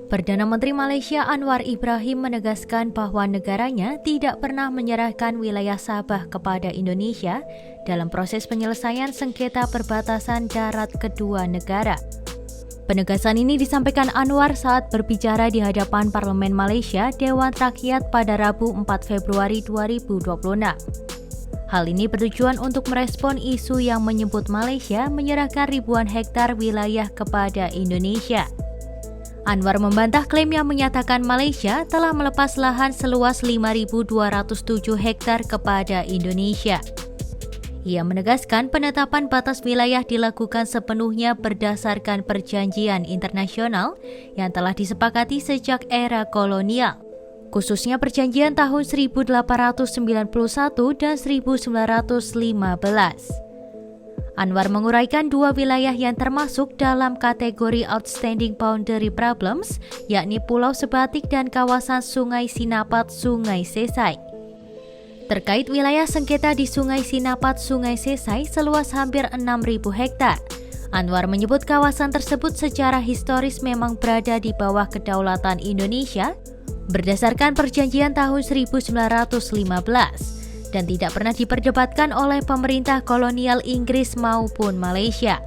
Perdana Menteri Malaysia Anwar Ibrahim menegaskan bahwa negaranya tidak pernah menyerahkan wilayah Sabah kepada Indonesia dalam proses penyelesaian sengketa perbatasan darat kedua negara. Penegasan ini disampaikan Anwar saat berbicara di hadapan Parlemen Malaysia Dewan Rakyat pada Rabu 4 Februari 2026. Hal ini bertujuan untuk merespon isu yang menyebut Malaysia menyerahkan ribuan hektar wilayah kepada Indonesia. Anwar membantah klaim yang menyatakan Malaysia telah melepas lahan seluas 5.207 hektar kepada Indonesia. Ia menegaskan penetapan batas wilayah dilakukan sepenuhnya berdasarkan perjanjian internasional yang telah disepakati sejak era kolonial, khususnya perjanjian tahun 1891 dan 1915. Anwar menguraikan dua wilayah yang termasuk dalam kategori Outstanding Boundary Problems, yakni Pulau Sebatik dan kawasan Sungai Sinapat Sungai Sesai. Terkait wilayah sengketa di Sungai Sinapat Sungai Sesai seluas hampir 6.000 hektar, Anwar menyebut kawasan tersebut secara historis memang berada di bawah kedaulatan Indonesia berdasarkan perjanjian tahun 1915. Dan tidak pernah diperdebatkan oleh pemerintah kolonial Inggris maupun Malaysia.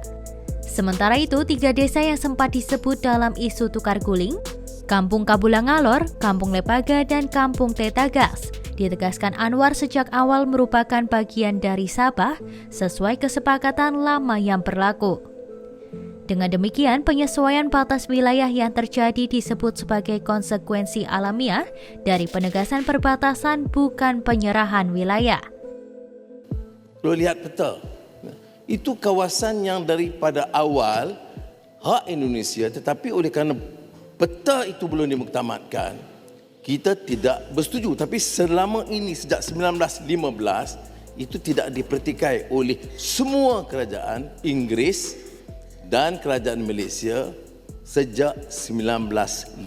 Sementara itu, 3 desa yang sempat disebut dalam isu tukar guling, Kampung Kabulangalor, Kampung Lepaga, dan Kampung Tetagas, ditegaskan Anwar sejak awal merupakan bagian dari Sabah sesuai kesepakatan lama yang berlaku. Dengan demikian, penyesuaian batas wilayah yang terjadi disebut sebagai konsekuensi alamiah dari penegasan perbatasan, bukan penyerahan wilayah. Kalau lihat peta, itu kawasan yang daripada awal hak Indonesia, tetapi oleh kerana peta itu belum dimuktamadkan, kita tidak bersetuju. Tapi selama ini sejak 1915, itu tidak dipertikai oleh semua kerajaan Inggris dan kerajaan Malaysia sejak 1915.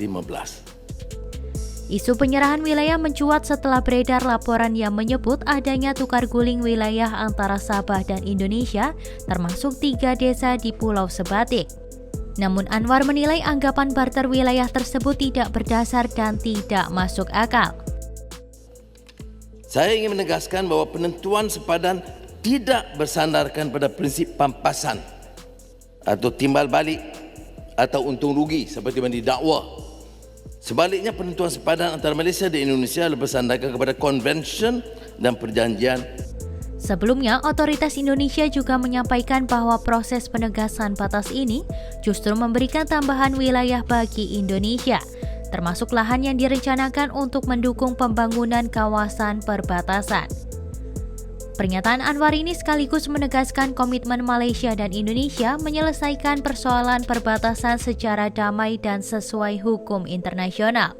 Isu penyerahan wilayah mencuat setelah beredar laporan yang menyebut adanya tukar guling wilayah antara Sabah dan Indonesia, termasuk 3 desa di Pulau Sebatik. Namun Anwar menilai anggapan barter wilayah tersebut tidak berdasar dan tidak masuk akal. Saya ingin menegaskan bahawa penentuan sepadan tidak bersandarkan pada prinsip pampasan atau timbal balik atau untung rugi seperti yang didakwa. Sebaliknya, penentuan sepadan antara Malaysia dan Indonesia bersandarkan kepada konvensyen dan perjanjian. Sebelumnya, otoritas Indonesia juga menyampaikan bahwa proses penegasan batas ini justru memberikan tambahan wilayah bagi Indonesia, termasuk lahan yang direncanakan untuk mendukung pembangunan kawasan perbatasan. Pernyataan Anwar ini sekaligus menegaskan komitmen Malaysia dan Indonesia menyelesaikan persoalan perbatasan secara damai dan sesuai hukum internasional.